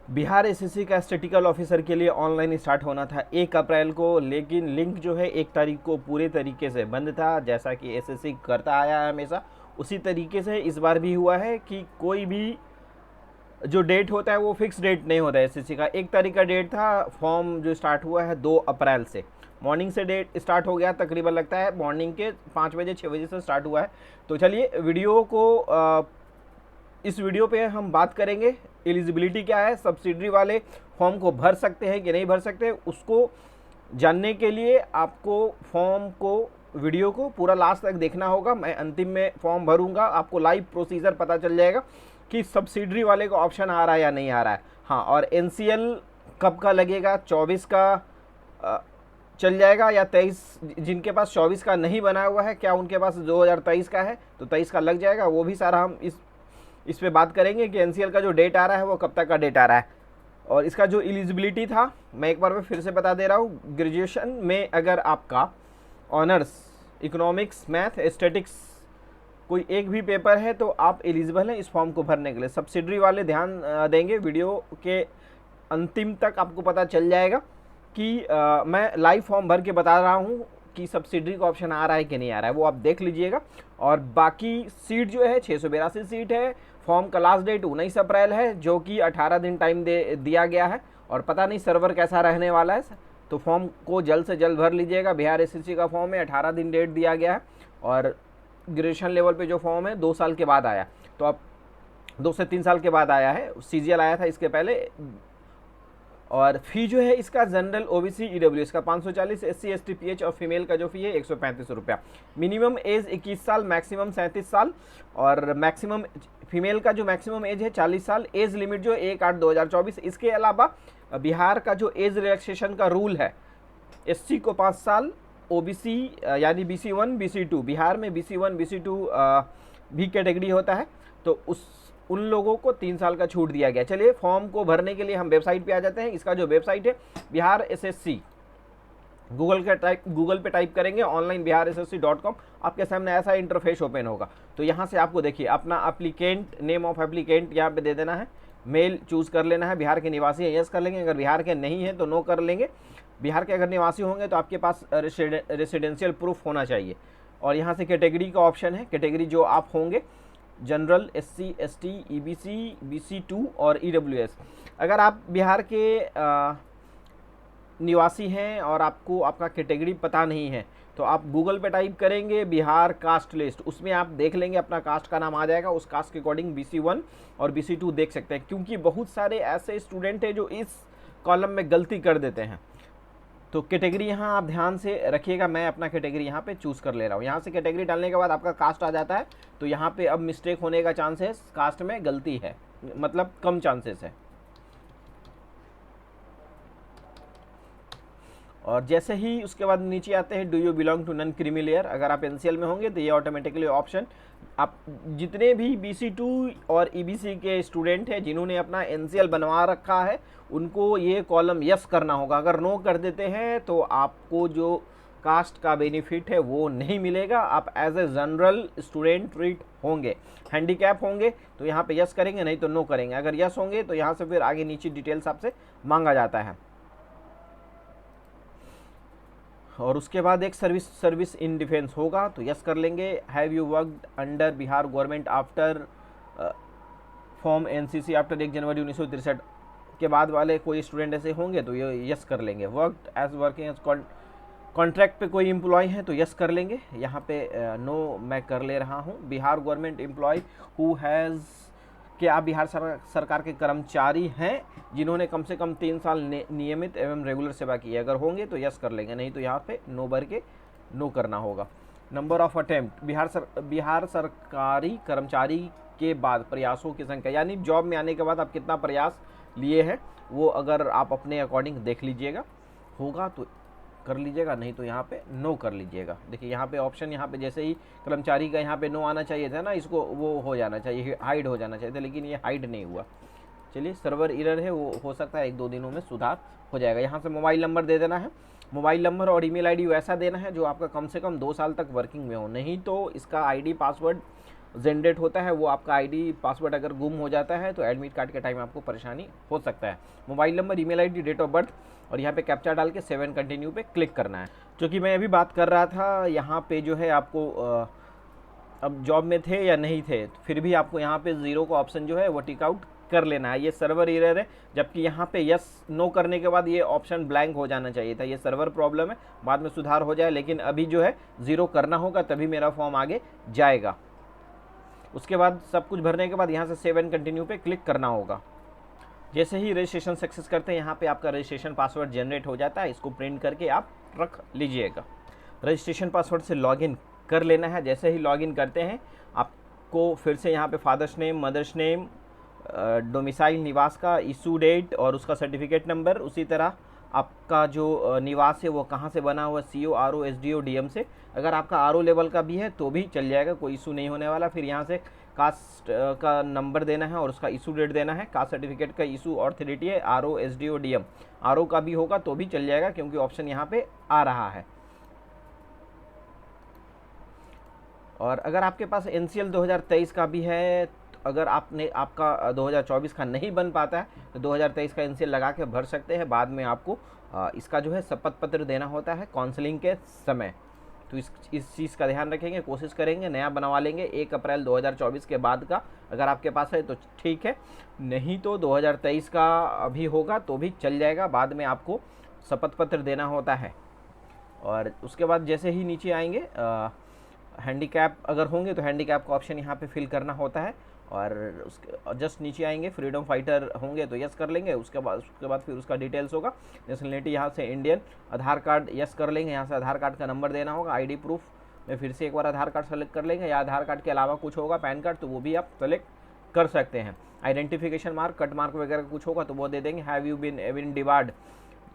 Bihar SSC का statistical officer के लिए ऑनलाइन स्टार्ट होना था 1 अप्रैल को, लेकिन लिंक जो है 1 तारीख को पूरे तरीके से बंद था। जैसा कि एसएससी करता आया है हमेशा, उसी तरीके से इस बार भी हुआ है कि कोई भी जो डेट होता है वो फिक्स डेट नहीं होता है। एसएससी का 1 तारीख का डेट था। फॉर्म जो स्टार्ट हुआ है 2 अप्रैल से, मॉर्निंग से डेट स्टार्ट हो गया। तकरीबन लगता है मॉर्निंग के 5 बजे 6 बजे से स्टार्ट हुआ है। तो चलिए वीडियो को इस वीडियो पे हम बात करेंगे एलिजिबिलिटी क्या है, सब्सिडरी वाले फॉर्म को भर सकते हैं कि नहीं भर सकते। उसको जानने के लिए आपको फॉर्म को, वीडियो को पूरा लास्ट तक देखना होगा। मैं अंतिम में फॉर्म भरूंगा, आपको लाइव प्रोसीजर पता चल जाएगा कि सब्सिडरी वाले का ऑप्शन आ रहा है या नहीं आ रहा है। हाँ, और एनसीएल कब का लगेगा, 24 का चल जाएगा या 23? जिनके पास 24 का नहीं बना हुआ है, क्या उनके पास 2023 का है तो 23 का लग जाएगा? वो भी सारा हम इस पे बात करेंगे कि एनसीएल का जो डेट आ रहा है वो कब तक का डेट आ रहा है। और इसका जो एलिजिबिलिटी था, मैं एक बार फिर से बता दे रहा हूँ। ग्रेजुएशन में अगर आपका ऑनर्स इकोनॉमिक्स, मैथ, एस्थेटिक्स कोई एक भी पेपर है तो आप एलिजिबल हैं इस फॉर्म को भरने के लिए। सब्सिडरी वाले ध्यान देंगे, वीडियो के अंतिम तक आपको पता चल जाएगा कि मैं लाइव फॉर्म भर के बता रहा हूँ कि सब्सिडरी का ऑप्शन आ रहा है कि नहीं आ रहा है, वो आप देख लीजिएगा। और बाकी सीट जो है 682 सीट है। फॉर्म का लास्ट डेट 19 अप्रैल है, जो कि 18 दिन टाइम दिया गया है। और पता नहीं सर्वर कैसा रहने वाला है, तो फॉर्म को जल्द से जल्द भर लीजिएगा। बिहार एसएससी का फॉर्म है, 18 दिन डेट दिया गया है। और ग्रेजुएशन लेवल पे जो फॉर्म है 2 साल के बाद आया, तो अब 2 से 3 साल के बाद आया है। सीजीएल आया था इसके पहले। और फी जो है इसका जनरल ओबीसी ईडब्ल्यूएस का 540, एससी एसटी पीएच और फीमेल का जो फी है 135 रुपया। मिनिमम एज 21 साल, मैक्सिमम 37 साल। और मैक्सिमम फीमेल का जो मैक्सिमम एज है 40 साल। एज लिमिट जो 1/8/2024। इसके अलावा बिहार का जो एज रिलैक्सेशन का रूल है, एससी को 5 साल, ओबीसी यानी BC1 BC2, बिहार में BC1 BC2 भी कैटेगरी होता है, तो उन लोगों को 3 साल का छूट दिया गया। चलिए फॉर्म को भरने के लिए हम वेबसाइट पे आ जाते हैं। इसका जो वेबसाइट है बिहार एसएससी, गूगल पे टाइप करेंगे ऑनलाइन biharssc.com, आपके सामने ऐसा इंटरफेस ओपन होगा। तो यहाँ से आपको देखिए अपना एप्लीकेंट, नेम ऑफ एप्लीकेंट यहाँ पे दे देना है। मेल चूज़ कर लेना है, बिहार के निवासी है यस कर लेंगे, अगर बिहार के नहीं है तो नो कर लेंगे। बिहार के अगर निवासी होंगे तो आपके पास रेसिडेंशियल प्रूफ होना चाहिए। और यहाँ से कैटेगरी का ऑप्शन है, कैटेगरी जो आप होंगे general, SC ST, EBC, BC2 और ईडब्ल्यूएस। अगर आप बिहार के निवासी हैं और आपको आपका कैटेगरी पता नहीं है तो आप गूगल पे टाइप करेंगे बिहार कास्ट लिस्ट, उसमें आप देख लेंगे अपना कास्ट का नाम आ जाएगा। उस कास्ट के अकॉर्डिंग BC1 और BC2 देख सकते हैं, क्योंकि बहुत सारे ऐसे स्टूडेंट हैं जो इस कॉलम में गलती कर देते हैं। तो कैटेगरी यहाँ आप ध्यान से रखिएगा। मैं अपना कैटेगरी यहाँ पे चूज़ कर ले रहा हूँ। यहाँ से कैटेगरी डालने के बाद आपका कास्ट आ जाता है, तो यहाँ पे अब मिस्टेक होने का चांसेस, कास्ट में गलती है, मतलब कम चांसेस है। और जैसे ही उसके बाद नीचे आते हैं, do you belong to non creamy layer. अगर आप एनसीएल में होंगे तो ये ऑटोमेटिकली ऑप्शन, आप जितने भी BC2 और EBC के स्टूडेंट हैं जिन्होंने अपना एनसीएल बनवा रखा है उनको ये कॉलम यस करना होगा। अगर नो कर देते हैं तो आपको जो कास्ट का बेनिफिट है वो नहीं मिलेगा, आप as a general student treat होंगे। हैंडीकैप होंगे तो यहाँ पे यस करेंगे, नहीं तो नो करेंगे। अगर यस होंगे तो यहाँ से फिर आगे नीचे डिटेल्स आपसे मांगा जाता है। और उसके बाद एक सर्विस इन डिफेंस होगा तो यस कर लेंगे। Have you worked under Bihar government after form NCC after 1 जनवरी 1963 के बाद वाले कोई स्टूडेंट ऐसे होंगे तो ये यस कर लेंगे। Worked as working as contract पे कोई एम्प्लॉय है तो यस कर लेंगे। यहाँ पे नो मैं कर ले रहा हूँ। Bihar government employee who has, कि आप बिहार सरकार के कर्मचारी हैं जिन्होंने कम से कम 3 साल नियमित एवं रेगुलर सेवा की है। अगर होंगे तो यस कर लेंगे, नहीं तो यहाँ पे नो भर के नो करना होगा। नंबर ऑफ अटेम्प्ट, बिहार सरकारी कर्मचारी के बाद प्रयासों की संख्या, यानी जॉब में आने के बाद आप कितना प्रयास लिए हैं वो अगर आप अपने अकॉर्डिंग देख लीजिएगा। होगा तो कर लीजिएगा, नहीं तो यहाँ पे नो कर लीजिएगा। देखिए यहाँ पे ऑप्शन, यहाँ पे जैसे ही कर्मचारी का यहाँ पे नो आना चाहिए था ना, इसको वो हो जाना चाहिए, हाइड हो जाना चाहिए था, लेकिन ये हाइड नहीं हुआ। चलिए सर्वर एरर है, वो हो सकता है 1-2 दिनों में सुधार हो जाएगा। यहाँ से मोबाइल नंबर दे देना है। मोबाइल नंबर और ईमेल आईडी वैसा देना है जो आपका कम से कम 2 साल तक वर्किंग में हो, नहीं तो इसका आईडी पासवर्ड जनरेट होता है, वो आपका आईडी पासवर्ड अगर गुम हो जाता है तो एडमिट कार्ड के टाइम आपको परेशानी हो सकता है। Mobile number, email ID, date of birth और यहाँ पे कैप्चा डाल के 7 कंटिन्यू पे क्लिक करना है। जो कि मैं अभी बात कर रहा था, यहाँ पे जो है आपको अब जॉब में थे या नहीं थे, फिर भी आपको यहाँ पे 0 का ऑप्शन जो है वो टिक आउट कर लेना है। ये सर्वर एरर है, जबकि यहाँ पे यस नो करने के बाद ये ऑप्शन ब्लैंक हो जाना चाहिए था। ये सर्वर प्रॉब्लम है, बाद में सुधार हो जाए, लेकिन अभी जो है 0 करना होगा तभी मेरा फॉर्म आगे जाएगा। उसके बाद सब कुछ भरने के बाद यहाँ से 7 कंटिन्यू पे क्लिक करना होगा। जैसे ही रजिस्ट्रेशन सक्सेस करते हैं, यहाँ पे आपका रजिस्ट्रेशन पासवर्ड जनरेट हो जाता है। इसको प्रिंट करके आप रख लीजिएगा। रजिस्ट्रेशन पासवर्ड से लॉगिन कर लेना है। जैसे ही लॉगिन करते हैं, आपको फिर से यहाँ पे father's name, mother's name, domicile निवास का इशू डेट और उसका सर्टिफिकेट नंबर, उसी तरह आपका जो निवास है वो कहाँ से बना हुआ, CO, RO, SDO, DM से। अगर आपका RO लेवल का भी है तो भी चल जाएगा, कोई इशू नहीं होने वाला। फिर यहाँ से कास्ट का नंबर देना है और उसका इशू डेट देना है। कास्ट सर्टिफिकेट का इशू ऑथोरिटी है RO, SDO, DM। RO का भी होगा तो भी चल जाएगा, क्योंकि ऑप्शन यहाँ पे आ रहा है। और अगर आपके पास NCL 2023 का भी है, अगर आपका 2024 का नहीं बन पाता है तो 2023 का NCL लगा के भर सकते हैं। बाद में आपको इसका जो है शपथ पत्र देना होता है काउंसलिंग के समय। तो इस चीज़ का ध्यान रखेंगे, कोशिश करेंगे नया बनवा लेंगे 1 अप्रैल 2024 के बाद का। अगर आपके पास है तो ठीक है, नहीं तो 2023 का अभी होगा तो भी चल जाएगा। बाद में आपको शपथ पत्र देना होता है। और उसके बाद जैसे ही नीचे आएंगे, हैंडीकैप अगर होंगे तो हैंडीकैप का ऑप्शन यहाँ पे फिल करना होता है। और उसके जस्ट नीचे आएंगे, फ्रीडम फाइटर होंगे तो यस कर लेंगे। उसके बाद फिर उसका डिटेल्स होगा। नेशनलिटी यहाँ से इंडियन, आधार कार्ड यस कर लेंगे। यहाँ से आधार कार्ड का नंबर देना होगा। आईडी प्रूफ में फिर से एक बार आधार कार्ड सेलेक्ट कर लेंगे, या आधार कार्ड के अलावा कुछ होगा पैन कार्ड तो वो भी आप सेलेक्ट कर सकते हैं। आइडेंटिफिकेशन मार्क, कट मार्क वगैरह कुछ होगा तो वो दे देंगे। हैव यू बीन डिबार्ड,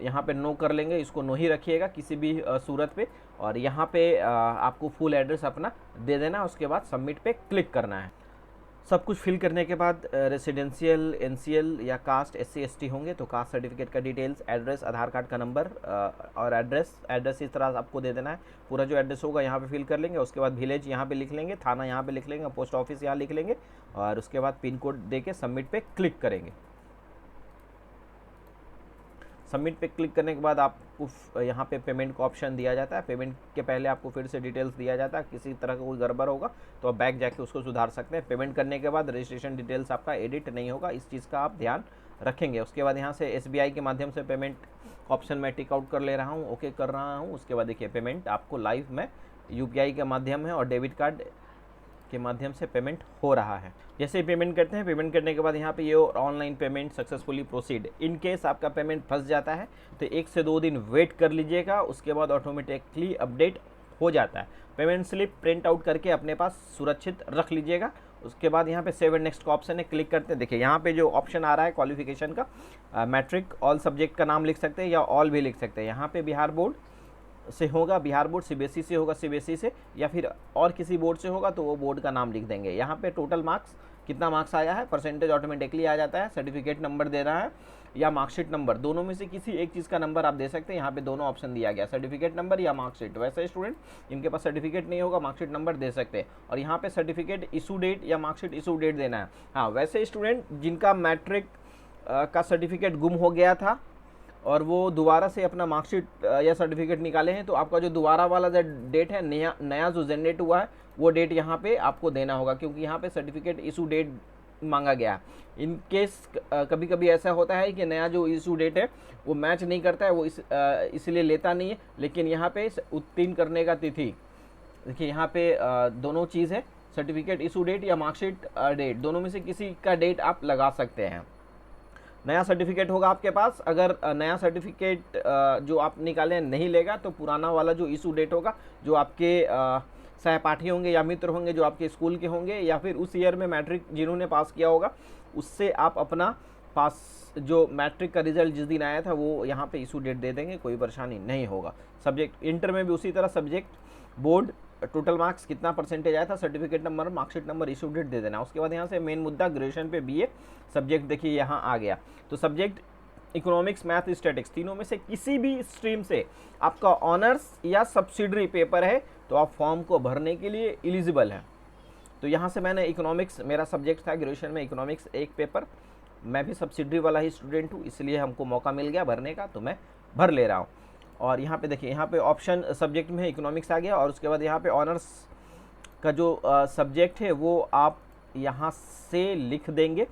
यहाँ पे नो कर लेंगे, इसको नो ही रखिएगा किसी भी सूरत पे। और यहाँ पे आपको फुल एड्रेस अपना दे देना। उसके बाद सबमिट पे क्लिक करना है। सब कुछ फिल करने के बाद रेसिडेंशियल, NCL या कास्ट SC ST होंगे तो कास्ट सर्टिफिकेट का डिटेल्स, एड्रेस, आधार कार्ड का नंबर और एड्रेस इस तरह आपको दे देना है। पूरा जो एड्रेस होगा यहाँ पे फिल कर लेंगे। उसके बाद विलेज यहाँ पे लिख लेंगे, थाना यहाँ पे लिख लेंगे, पोस्ट ऑफिस यहाँ लिख लेंगे और उसके बाद पिन कोड दे के सबमिट पे क्लिक करेंगे। सबमिट पे क्लिक करने के बाद आपको यहाँ पे पेमेंट का ऑप्शन दिया जाता है। पेमेंट के पहले आपको फिर से डिटेल्स दिया जाता है। किसी तरह का कोई गड़बड़ होगा तो आप बैक जाके उसको सुधार सकते हैं। पेमेंट करने के बाद रजिस्ट्रेशन डिटेल्स आपका एडिट नहीं होगा, इस चीज़ का आप ध्यान रखेंगे। उसके बाद यहाँ से SBI के माध्यम से पेमेंट ऑप्शन मैं टिक आउट कर ले रहा हूँ, ओके कर रहा हूँ। उसके बाद देखिए पेमेंट आपको लाइव में UPI के माध्यम है और डेबिट कार्ड के माध्यम से पेमेंट हो रहा है। जैसे ही पेमेंट करते हैं, पेमेंट करने के बाद यहाँ पे ये online payment successfully proceed. In case आपका पेमेंट फंस जाता है तो 1 से 2 दिन वेट कर लीजिएगा, उसके बाद ऑटोमेटिकली अपडेट हो जाता है। पेमेंट स्लिप प्रिंट आउट करके अपने पास सुरक्षित रख लीजिएगा। उसके बाद यहाँ पे सेव एंड नेक्स्ट का ऑप्शन है, क्लिक करते हैं। देखिए यहाँ पे जो ऑप्शन आ रहा है क्वालिफिकेशन का, मैट्रिक ऑल सब्जेक्ट का नाम लिख सकते हैं या ऑल भी लिख सकते हैं। यहाँ पे बिहार बोर्ड से होगा बिहार बोर्ड, CBSE से होगा CBSE से, या फिर और किसी बोर्ड से होगा तो वो बोर्ड का नाम लिख देंगे। यहाँ पे टोटल मार्क्स कितना मार्क्स आया है, परसेंटेज ऑटोमेटिकली आ जाता है। सर्टिफिकेट नंबर देना है या मार्कशीट नंबर, दोनों में से किसी एक चीज़ का नंबर आप दे सकते हैं। यहाँ पे दोनों ऑप्शन दिया गया, सर्टिफिकेट नंबर या मार्कशीट। वैसे स्टूडेंट जिनके पास सर्टिफिकेट नहीं होगा मार्कशीट नंबर दे सकते हैं। और यहाँ पे सर्टिफिकेट इशू डेट या मार्कशीट इशू डेट देना है। हाँ, वैसे स्टूडेंट जिनका मैट्रिक का सर्टिफिकेट गुम हो गया था और वो दोबारा से अपना मार्कशीट या सर्टिफिकेट निकाले हैं तो आपका जो दोबारा वाला जो डेट है, नया जो जनरेट हुआ है वो डेट यहाँ पे आपको देना होगा, क्योंकि यहाँ पे सर्टिफिकेट इशू डेट मांगा गया है। इन केस कभी कभी ऐसा होता है कि नया जो इशू डेट है वो मैच नहीं करता है, वो इसलिए लेता नहीं है। लेकिन यहाँ पे उत्तीर्ण करने का तिथि देखिए, यहाँ पे दोनों चीज़ है, सर्टिफिकेट इशू डेट या मार्कशीट डेट, दोनों में से किसी का डेट आप लगा सकते हैं। नया सर्टिफिकेट होगा आपके पास, अगर नया सर्टिफिकेट जो आप निकालें नहीं लेगा तो पुराना वाला जो इशू डेट होगा, जो आपके सहपाठी होंगे या मित्र होंगे जो आपके स्कूल के होंगे या फिर उस ईयर में मैट्रिक जिन्होंने पास किया होगा, उससे आप अपना पास जो मैट्रिक का रिजल्ट जिस दिन आया था वो यहाँ पे इशू डेट दे देंगे, कोई परेशानी नहीं होगा। सब्जेक्ट इंटर में भी उसी तरह सब्जेक्ट बोर्ड टोटल मार्क्स कितना परसेंटेज आया था, certificate number, marksheet number, issue date दे देना। उसके बाद यहाँ से मेन मुद्दा ग्रेजुएशन पे BA सब्जेक्ट देखिए यहाँ आ गया। तो सब्जेक्ट इकोनॉमिक्स, मैथ, स्टैटिक्स, तीनों में से किसी भी स्ट्रीम से आपका ऑनर्स या सब्सिडरी पेपर है तो आप फॉर्म को भरने के लिए एलिजिबल है। तो यहाँ से मैंने इकोनॉमिक्स, मेरा सब्जेक्ट था ग्रेजुएशन में इकोनॉमिक्स, एक पेपर, मैं भी सब्सिडरी वाला ही स्टूडेंट हूँ, इसलिए हमको मौका मिल गया भरने का, तो मैं भर ले रहा हूँ। और यहाँ पे देखिए, यहाँ पे ऑप्शन सब्जेक्ट में इकोनॉमिक्स आ गया, और उसके बाद यहाँ पे ऑनर्स का जो सब्जेक्ट है वो आप यहाँ से लिख देंगे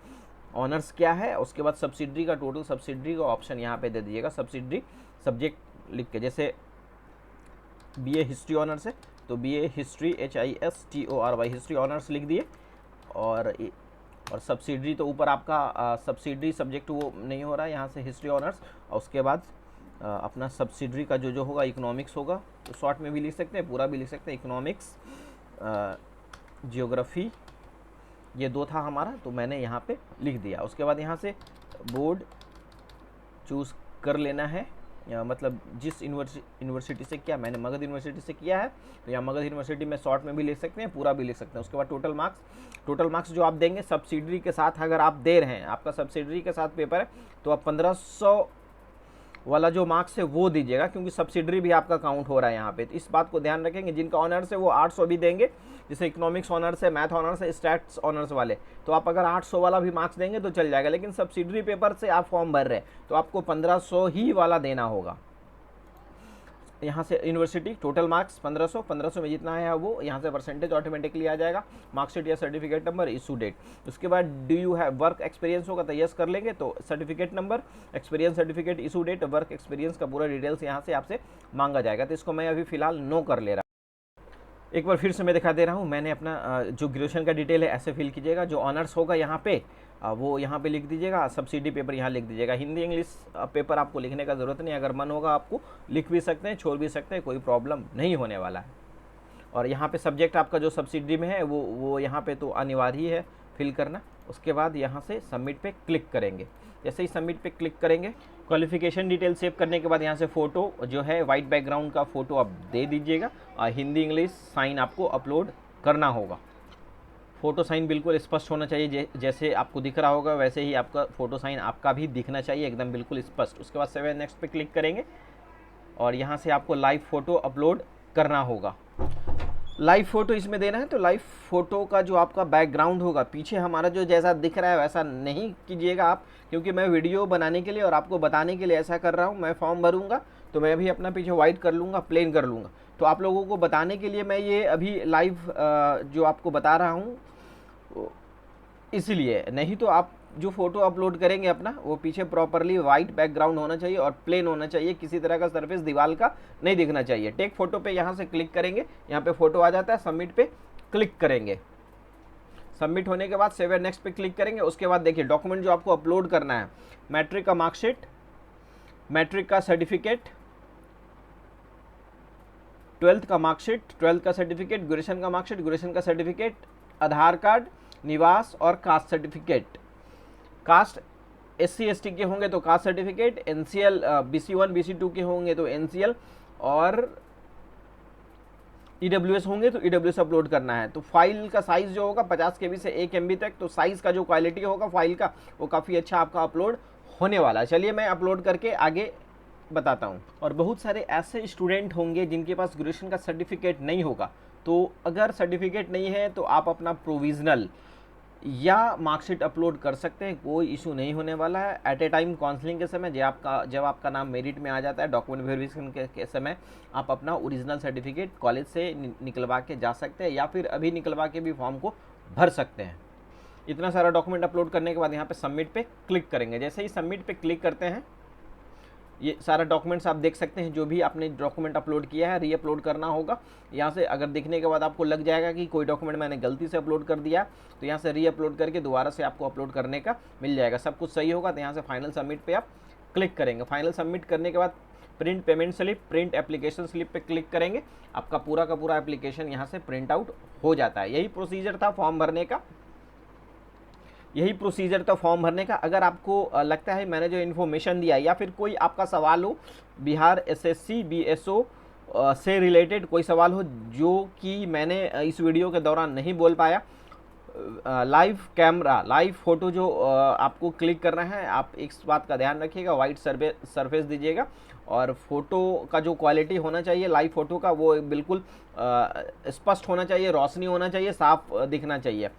ऑनर्स क्या है, उसके बाद सब्सिडरी का, टोटल सब्सिडरी का ऑप्शन यहाँ पे दे दीजिएगा, सब्सिडरी सब्जेक्ट लिख के। जैसे बीए हिस्ट्री ऑनर्स है तो BA history HISTORY history honours लिख दिए, और सब्सिडरी तो ऊपर आपका सब्सिडरी सब्जेक्ट वो नहीं हो रहा है, यहाँ से हिस्ट्री ऑनर्स, और उसके बाद अपना सब्सिडरी का जो होगा इकोनॉमिक्स होगा, तो शॉर्ट में भी लिख सकते हैं, पूरा भी लिख सकते हैं, इकोनॉमिक्स, जियोग्राफी, ये 2 था हमारा, तो मैंने यहाँ पे लिख दिया। उसके बाद यहाँ से बोर्ड चूज़ कर लेना है, मतलब जिस यूनिवर्सिटी से किया, मैंने मगध यूनिवर्सिटी से किया है, तो यहाँ मगध यूनिवर्सिटी में शॉर्ट में भी लिख सकते हैं, पूरा भी लिख सकते हैं। उसके बाद टोटल मार्क्स जो आप देंगे सब्सिडरी के साथ, अगर आप दे रहे हैं, आपका सब्सिडरी के साथ पेपर है, तो आप 1500 वाला जो मार्क्स है वो दीजिएगा, क्योंकि सब्सिडरी भी आपका काउंट हो रहा है यहाँ पे। तो इस बात को ध्यान रखेंगे, जिनका ऑनर्स है वो 800 भी देंगे, जैसे इकोनॉमिक्स ऑनर्स है, मैथ ऑनर्स है, स्टैट्स ऑनर्स वाले, तो आप अगर 800 वाला भी मार्क्स देंगे तो चल जाएगा, लेकिन सब्सिडरी पेपर से आप फॉर्म भर रहे हैं तो आपको 1500 ही वाला देना होगा। यहाँ से यूनिवर्सिटी टोटल मार्क्स 1500 में जितना है वो यहाँ से परसेंटेज ऑटोमेटिकली आ जाएगा, मार्कशीट या सर्टिफिकेट नंबर, इशू डेट। उसके बाद do you have work experience होगा तो यस कर लेंगे, तो certificate number, experience certificate, issue date, work experience का पूरा डिटेल्स यहाँ से आपसे मांगा जाएगा, तो इसको मैं अभी फिलहाल नो कर ले रहा हूँ। एक बार फिर से मैं दिखा दे रहा हूँ, मैंने अपना जो ग्रेजुएशन का डिटेल है ऐसे फिल कीजिएगा, जो ऑनर्स होगा यहाँ पे वो यहाँ पे लिख दीजिएगा, सब्सिडी पेपर यहाँ लिख दीजिएगा। हिंदी इंग्लिश पेपर आपको लिखने का ज़रूरत नहीं, अगर मन होगा आपको लिख भी सकते हैं, छोड़ भी सकते हैं, कोई प्रॉब्लम नहीं होने वाला है। और यहाँ पे सब्जेक्ट आपका जो सब्सिडी में है वो यहाँ पे तो अनिवार्य ही है फिल करना। उसके बाद यहाँ से सबमिट पे क्लिक करेंगे, जैसे ही सबमिट पे क्लिक करेंगे, क्वालिफिकेशन डिटेल सेव करने के बाद यहाँ से फ़ोटो जो है वाइट बैकग्राउंड का फ़ोटो आप दे दीजिएगा, और हिंदी इंग्लिश साइन आपको अपलोड करना होगा। फ़ोटो साइन बिल्कुल स्पष्ट होना चाहिए, जैसे आपको दिख रहा होगा वैसे ही आपका फ़ोटो साइन आपका भी दिखना चाहिए, एकदम बिल्कुल स्पष्ट। उसके बाद सेव एंड नेक्स्ट पे क्लिक करेंगे, और यहाँ से आपको लाइव फ़ोटो अपलोड करना होगा। लाइव फ़ोटो इसमें देना है, तो लाइव फ़ोटो का जो आपका बैकग्राउंड होगा, पीछे हमारा जो जैसा दिख रहा है वैसा नहीं कीजिएगा आप, क्योंकि मैं वीडियो बनाने के लिए और आपको बताने के लिए ऐसा कर रहा हूँ। मैं फॉर्म भरूँगा तो मैं भी अपना पीछे वाइट कर लूँगा, प्लेन कर लूँगा, तो आप लोगों को बताने के लिए मैं ये अभी लाइव जो आपको बता रहा हूँ, इसलिए। नहीं तो आप जो फ़ोटो अपलोड करेंगे अपना, वो पीछे प्रॉपरली वाइट बैकग्राउंड होना चाहिए और प्लेन होना चाहिए, किसी तरह का सरफेस दीवार का नहीं दिखना चाहिए। टेक फोटो पे यहाँ से क्लिक करेंगे, यहाँ पे फ़ोटो आ जाता है, सबमिट पे क्लिक करेंगे। सबमिट होने के बाद सेव एंड नेक्स्ट पे क्लिक करेंगे। उसके बाद देखिए डॉक्यूमेंट जो आपको अपलोड करना है, मैट्रिक का मार्कशीट, मैट्रिक का सर्टिफिकेट, 12th का मार्कशीट, 12th का सर्टिफिकेट, ग्रेजुएशन का मार्कशीट, ग्रेजुएशन का सर्टिफिकेट, आधार कार्ड, निवास और caste certificate. Caste SC ST के होंगे तो caste certificate, NCL BC1 BC2 के होंगे तो NCL, और EWS होंगे तो EWS अपलोड करना है। तो फाइल का साइज़ जो होगा 50 KB से 1 MB तक, तो साइज़ का जो क्वालिटी होगा फाइल का वो काफ़ी अच्छा आपका अपलोड होने वाला है। चलिए मैं अपलोड करके आगे बताता हूँ। और बहुत सारे ऐसे स्टूडेंट होंगे जिनके पास ग्रेजुएशन का सर्टिफिकेट नहीं होगा, तो अगर सर्टिफिकेट नहीं है तो आप अपना प्रोविज़नल या मार्कशीट अपलोड कर सकते हैं, कोई इशू नहीं होने वाला है। एट ए टाइम काउंसलिंग के समय जब आपका नाम मेरिट में आ जाता है, डॉक्यूमेंट वेरिफिकेशन के समय आप अपना ओरिजिनल सर्टिफिकेट कॉलेज से निकलवा के जा सकते हैं, या फिर अभी निकलवा के भी फॉर्म को भर सकते हैं। इतना सारा डॉक्यूमेंट अपलोड करने के बाद यहाँ पे सबमिट पे क्लिक करेंगे। जैसे ही सबमिट पे क्लिक करते हैं, ये सारा डॉक्यूमेंट्स आप देख सकते हैं, जो भी आपने डॉक्यूमेंट अपलोड किया है री अपलोड करना होगा। यहाँ से अगर देखने के बाद आपको लग जाएगा कि कोई डॉक्यूमेंट मैंने गलती से अपलोड कर दिया, तो यहाँ से री अपलोड करके दोबारा से आपको अपलोड करने का मिल जाएगा। सब कुछ सही होगा तो यहाँ से फाइनल सबमिट पे आप क्लिक करेंगे। फाइनल सबमिट करने के बाद print payment slip, print application slip पे क्लिक करेंगे, आपका पूरा का पूरा एप्लीकेशन यहाँ से प्रिंट आउट हो जाता है। यही प्रोसीजर था फॉर्म भरने का, यही प्रोसीजर था फॉर्म भरने का। अगर आपको लगता है मैंने जो इन्फॉर्मेशन दिया या फिर कोई आपका सवाल हो, बिहार SSC BSO से रिलेटेड कोई सवाल हो जो कि मैंने इस वीडियो के दौरान नहीं बोल पाया, लाइव कैमरा, लाइव फ़ोटो जो आपको क्लिक करना है, आप इस बात का ध्यान रखिएगा, वाइट सरफेस दीजिएगा और फ़ोटो का जो क्वालिटी होना चाहिए लाइव फ़ोटो का वो बिल्कुल स्पष्ट होना चाहिए, रोशनी होना चाहिए, साफ दिखना चाहिए,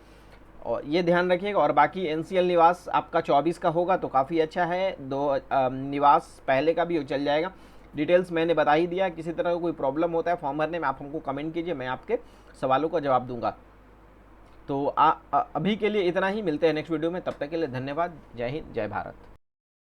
और ये ध्यान रखिएगा। और बाकी एनसीएल निवास आपका 24 का होगा तो काफ़ी अच्छा है, दो निवास पहले का भी चल जाएगा। डिटेल्स मैंने बता ही दिया, किसी तरह का कोई प्रॉब्लम होता है फॉर्म भरने में आप हमको कमेंट कीजिए, मैं आपके सवालों का जवाब दूंगा। तो अभी के लिए इतना ही, मिलते हैं नेक्स्ट वीडियो में, तब तक के लिए धन्यवाद। जय हिंद, जय भारत।